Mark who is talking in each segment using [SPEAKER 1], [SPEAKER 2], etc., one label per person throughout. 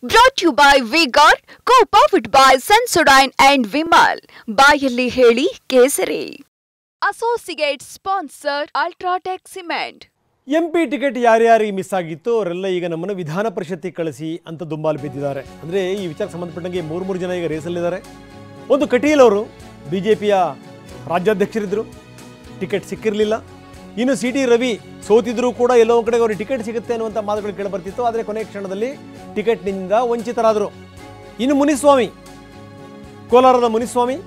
[SPEAKER 1] Brought to you by V-Guard, co-powered by Sensodyne and Vimal. ಬಾಯಲ್ಲಿ ಹೇಳಿ ಕೇಸರಿ. Associate sponsor Ultratech Cement.
[SPEAKER 2] MP ticket ಯಾರ್ಯಾರಿಗೆ miss ಆಗಿತ್ತು ಅವರೆಲ್ಲ ಈಗ ನಮ್ಮನ್ನು ವಿಧಾನ ಪರಿಷತ್ತಿಗೆ ಕಳಿಸಿ ಅಂತ ದುಂಬಾಲು ಬಿದ್ದಿದ್ದಾರೆ. ಅಂದರೆ ಈ ವಿಚಾರಕ್ಕೆ ಸಂಬಂಧಪಟ್ಟಂಗೆ ಮೂರು ಜನ ಈಗ ರೇಸಲ್ಲಿದ್ದಾರೆ. ಒಂದು ಕಟೀಲ್ ಅವರು ಬಿಜೆಪಿಯ ರಾಜ್ಯಾಧ್ಯಕ್ಷರಿದ್ದರು, ಟಿಕೆಟ್ ಸಿಕ್ಕಿರಲಿಲ್ಲ. ಇನ್ನು CT ರವಿ ಸೋತಿದ್ರು ಕೂಡ ಎಲ್ಲೋ ಒಂದು ಕಡೆಗೆ ಅವ್ರಿಗೆ ಟಿಕೆಟ್ ಸಿಗುತ್ತೆ ಅನ್ನುವಂಥ ಮಾತುಗಳು ಕೇಳಿಬರ್ತಿತ್ತು. ಆದರೆ ಕೊನೆಯ ಕ್ಷಣದಲ್ಲಿ ಟಿಕೆಟ್ನಿಂದ ವಂಚಿತರಾದರು. ಇನ್ನು ಮುನಿಸ್ವಾಮಿ, ಕೋಲಾರದ ಮುನಿಸ್ವಾಮಿ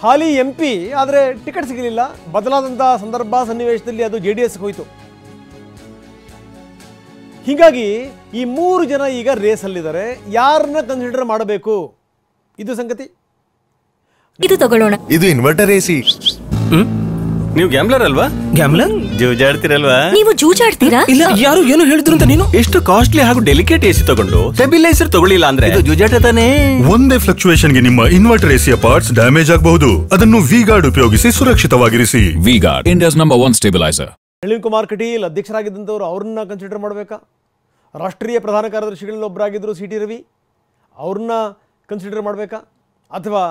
[SPEAKER 2] ಹಾಲಿ MP, ಆದರೆ ಟಿಕೆಟ್ ಸಿಗಲಿಲ್ಲ. ಬದಲಾದಂಥ ಸಂದರ್ಭ ಸನ್ನಿವೇಶದಲ್ಲಿ ಅದು JDS ಹೋಯಿತು. ಹೀಗಾಗಿ ಈ 3 ಜನ ಈಗ ರೇಸಲ್ಲಿದ್ದಾರೆ. ಯಾರನ್ನ ಕನ್ಸಿಡರ್ ಮಾಡಬೇಕು ಇದು ಸಂಗತಿ.
[SPEAKER 3] ಇದು ತಗೊಳ್ಳೋಣ.
[SPEAKER 4] ಇದು ಇನ್ವರ್ಟರ್ AC.
[SPEAKER 5] ನೀವು ಗ್ಯಾಮ್ಲರ್ ಅಲ್ವಾ? ಗ್ಯಾಮ್ಲರ್ ಜೂಜಾಡ್ತಿರಲ್ವಾ?
[SPEAKER 3] ನೀವು ಜೂಜಾಡ್ತೀರಾ?
[SPEAKER 5] ಇಲ್ಲ, ಯಾರು ಏನು ಹೇಳಿದ್ರು ಅಂತ ನೀನು ಎಷ್ಟು ಕಾಸ್ಟ್ಲಿ ಹಾಗೂ ಡೆಲಿಕೇಟ್ AC ತಗೊಂಡು ಸ್ಟೆಬಿಲೈಸರ್ ತಗೊಳ್ಳಿಲ್ಲ ಅಂದ್ರೆ ಇದು ಜೂಜಾಟ ತಾನೇ.
[SPEAKER 4] ಒಂದೇ ಫ್ಲಕ್ಚುಯೇಷನ್ ಗೆ ನಿಮ್ಮ ಇನ್ವರ್ಟರ್ AC ಪಾರ್ಟ್ಸ್ ಡ್ಯಾಮೇಜ್ ಆಗಬಹುದು. ಅದನ್ನು V-Guard ಉಪಯೋಗಿಸಿ ಸುರಕ್ಷಿತವಾಗಿರಿಸಿ.
[SPEAKER 6] V-Guard, India's #1 stabilizer.
[SPEAKER 2] Nalin Kumar Kateel ಅಧ್ಯಕ್ಷರಾಗಿದ್ದಂಥವ್ರು, ಅವ್ರನ್ನ ಕನ್ಸಿಡರ್ ಮಾಡಬೇಕಾ? ರಾಷ್ಟ್ರೀಯ ಪ್ರಧಾನ ಕಾರ್ಯದರ್ಶಿಗಳಲ್ಲಿ ಒಬ್ಬರಾಗಿದ್ದರು CT ರವಿ, ಅವ್ರನ್ನ ಕನ್ಸಿಡರ್ ಮಾಡಬೇಕಾ? ಅಥವಾ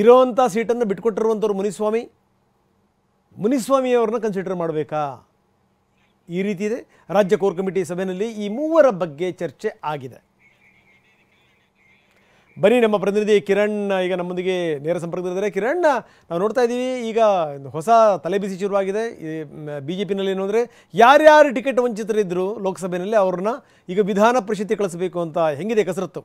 [SPEAKER 2] ಇರೋವಂಥ ಸೀಟನ್ನು ಬಿಟ್ಕೊಟ್ಟಿರುವಂಥವ್ರು ಮುನಿಸ್ವಾಮಿಯವ್ರನ್ನ ಕನ್ಸಿಡರ್ ಮಾಡಬೇಕಾ? ಈ ರೀತಿ ಇದೆ. ರಾಜ್ಯ ಕೋರ್ ಕಮಿಟಿ ಸಭೆಯಲ್ಲಿ ಈ 3 ಬಗ್ಗೆ ಚರ್ಚೆ ಆಗಿದೆ. ಬನ್ನಿ, ನಮ್ಮ ಪ್ರತಿನಿಧಿ ಕಿರಣ್ ಈಗ ನಮ್ಮೊಂದಿಗೆ ನೇರ ಸಂಪರ್ಕದಲ್ಲಿದ್ದಾರೆ. ಕಿರಣ್, ನಾವು ನೋಡ್ತಾ ಇದ್ದೀವಿ ಈಗ ಹೊಸ ತಲೆಬಿಸಿ ಶುರುವಾಗಿದೆ BJPನಲ್ಲಿ. ಏನು ಅಂದರೆ ಯಾರ್ಯಾರು ಟಿಕೆಟ್ ವಂಚಿತರಿದ್ದರು ಲೋಕಸಭೆಯಲ್ಲಿ ಅವ್ರನ್ನ ಈಗ ವಿಧಾನ ಪರಿಷತ್ತಿಗೆ ಕಳಿಸಬೇಕು ಅಂತ ಹೆಂಗಿದೆ ಕಸರತ್ತು?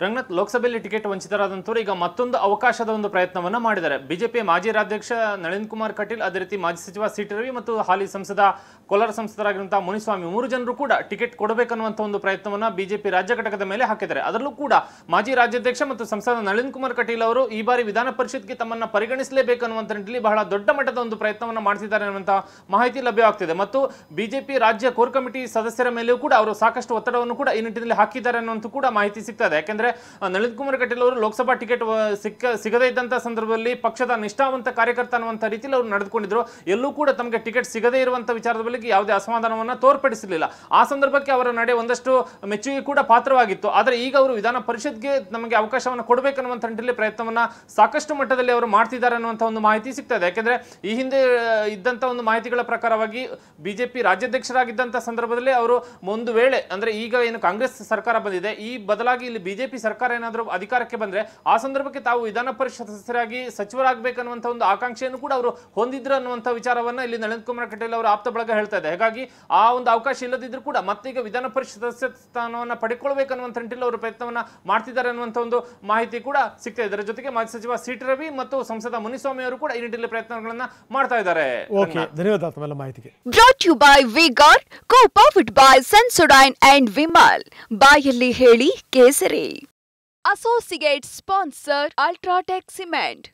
[SPEAKER 7] ರಂಗನಾಥ್, ಲೋಕಸಭೆಯಲ್ಲಿ ಟಿಕೆಟ್ ವಂಚಿತರಾದಂಥವ್ರು ಈಗ ಮತ್ತೊಂದು ಅವಕಾಶದ ಒಂದು ಪ್ರಯತ್ನವನ್ನ ಮಾಡಿದ್ದಾರೆ. ಬಿಜೆಪಿ ಮಾಜಿ ರಾಜ್ಯಾಧ್ಯಕ್ಷ ನಳಿನ್ ಕುಮಾರ್ ಕಟೀಲ್, ಅದೇ ರೀತಿ ಮಾಜಿ ಸಚಿವ CT ರವಿ ಮತ್ತು ಹಾಲಿ ಕೋಲಾರ ಸಂಸದರಾಗಿರುವಂತಹ ಮುನಿಸ್ವಾಮಿ, 3 ಜನರು ಕೂಡ ಟಿಕೆಟ್ ಕೊಡಬೇಕನ್ನುವಂಥ ಒಂದು ಪ್ರಯತ್ನವನ್ನ ಬಿಜೆಪಿ ರಾಜ್ಯ ಘಟಕದ ಮೇಲೆ ಹಾಕಿದ್ದಾರೆ. ಅದರಲ್ಲೂ ಕೂಡ ಮಾಜಿ ರಾಜ್ಯಾಧ್ಯಕ್ಷ ಮತ್ತು ಸಂಸದ ನಳಿನ್ ಕುಮಾರ್ ಕಟೀಲ್ ಅವರು ಈ ಬಾರಿ ವಿಧಾನ ಪರಿಷತ್ಗೆ ತಮ್ಮನ್ನ ಪರಿಗಣಿಸಲೇಬೇಕನ್ನುವಂಥ ನಿಟ್ಟಿನಲ್ಲಿ ಬಹಳ ದೊಡ್ಡ ಮಟ್ಟದ ಒಂದು ಪ್ರಯತ್ನವನ್ನ ಮಾಡ್ತಿದ್ದಾರೆ ಅನ್ನುವಂತಹ ಮಾಹಿತಿ ಲಭ್ಯವಾಗ್ತಿದೆ. ಮತ್ತು ಬಿಜೆಪಿ ರಾಜ್ಯ ಕೋರ್ ಕಮಿಟಿ ಸದಸ್ಯರ ಮೇಲೆಯೂ ಕೂಡ ಅವರು ಸಾಕಷ್ಟು ಒತ್ತಡವನ್ನು ಕೂಡ ಈ ನಿಟ್ಟಿನಲ್ಲಿ ಹಾಕಿದ್ದಾರೆ ಅನ್ನುವಂಥ ಕೂಡ ಮಾಹಿತಿ ಸಿಗ್ತಾ ಇದೆ. ಯಾಕೆಂದ್ರೆ ನಳಿನ್ ಕುಮಾರ್ ಕಟೀಲ್ ಅವರು ಲೋಕಸಭಾ ಟಿಕೆಟ್ ಸಿಗದೇ ಇದ್ದಂತಹ ಸಂದರ್ಭದಲ್ಲಿ ಪಕ್ಷದ ನಿಷ್ಠಾವಂತ ಕಾರ್ಯಕರ್ತ ಅನ್ನುವಂಥ ರೀತಿಯಲ್ಲಿ ಅವರು ನಡೆದುಕೊಂಡಿದ್ರು. ಎಲ್ಲೂ ಕೂಡ ತಮಗೆ ಟಿಕೆಟ್ ಸಿಗದೇ ಇರುವಂತಹ ವಿಚಾರದ ಬಗ್ಗೆ ಯಾವುದೇ ಅಸಮಾಧಾನವನ್ನ ತೋರ್ಪಡಿಸಲಿಲ್ಲ. ಆ ಸಂದರ್ಭಕ್ಕೆ ಅವರ ನಡೆ ಒಂದಷ್ಟು ಮೆಚ್ಚುಗೆ ಕೂಡ ಪಾತ್ರವಾಗಿತ್ತು. ಆದರೆ ಈಗ ಅವರು ವಿಧಾನ ಪರಿಷತ್ಗೆ ನಮಗೆ ಅವಕಾಶವನ್ನು ಕೊಡಬೇಕನ್ನುವಂಥ ನಿಟ್ಟಿನಲ್ಲಿ ಪ್ರಯತ್ನವನ್ನ ಸಾಕಷ್ಟು ಮಟ್ಟದಲ್ಲಿ ಅವರು ಮಾಡ್ತಿದ್ದಾರೆ ಅನ್ನುವಂಥ ಒಂದು ಮಾಹಿತಿ ಸಿಗ್ತಾ ಇದೆ. ಯಾಕೆಂದ್ರೆ ಈ ಹಿಂದೆ ಇದ್ದಂತ ಒಂದು ಮಾಹಿತಿಗಳ ಪ್ರಕಾರವಾಗಿ ಬಿಜೆಪಿ ರಾಜ್ಯಾಧ್ಯಕ್ಷರಾಗಿದ್ದಂತಹ ಸಂದರ್ಭದಲ್ಲಿ ಅವರು ಒಂದು ವೇಳೆ ಅಂದ್ರೆ ಈಗ ಏನು ಕಾಂಗ್ರೆಸ್ ಸರ್ಕಾರ ಬಂದಿದೆ, ಈ ಬದಲಾಗಿ ಇಲ್ಲಿ ಬಿಜೆಪಿ ಸರ್ಕಾರ ಏನಾದರೂ ಅಧಿಕಾರಕ್ಕೆ ಬಂದ್ರೆ ಆ ಸಂದರ್ಭಕ್ಕೆ ತಾವು ವಿಧಾನ ಪರಿಷತ್ ಸದಸ್ಯರಾಗಿ ಸಚಿವರಾಗಬೇಕನ್ನುವಂಥ ಒಂದು ಆಕಾಂಕ್ಷೆಯನ್ನು ಕೂಡ ಅವರು ಹೊಂದಿದ್ರು ಅನ್ನುವಂಥ ವಿಚಾರವನ್ನ ಇಲ್ಲಿ ನಳಿನ್ ಕುಮಾರ್ ಕಟೀಲ್ ಅವರ ಆಪ್ತ ಬಳಗ ಹೇಳ್ತಾ ಇದೆ. ಹಾಗಾಗಿ ಆ ಒಂದು ಅವಕಾಶ ಇಲ್ಲದಿದ್ರು ಕೂಡ ಮತ್ತೀಗ ವಿಧಾನ ಪರಿಷತ್ ಸದಸ್ಯ ಸ್ಥಾನವನ್ನು ಪಡೆದುಕೊಳ್ಳಬೇಕನ್ನುವಂಥ ನಿಟ್ಟಿನಲ್ಲಿ ಅವರು ಪ್ರಯತ್ನವನ್ನ ಮಾಡ್ತಿದ್ದಾರೆ ಅನ್ನುವಂಥ ಒಂದು ಮಾಹಿತಿ ಕೂಡ ಸಿಗ್ತಾ ಇದೆ. ಇದರ ಜೊತೆಗೆ ಮಾಜಿ ಸಚಿವ CT ರವಿ ಮತ್ತು ಸಂಸದ ಮುನಿಸ್ವಾಮಿ ಅವರು ಕೂಡ ಈ ನಿಟ್ಟಿನಲ್ಲಿ ಪ್ರಯತ್ನಗಳನ್ನ ಮಾಡ್ತಾ ಇದ್ದಾರೆ.
[SPEAKER 2] ಧನ್ಯವಾದ ತಮ್ಮೆಲ್ಲ ಮಾಹಿತಿಗೆ.
[SPEAKER 1] Brought to you by V-Guard, co-powered by Sensodyne and Vimal. ಬಾಯಲ್ಲಿ ಹೇಳಿ ಕೇಸರಿ. Associate sponsor Ultratech Cement.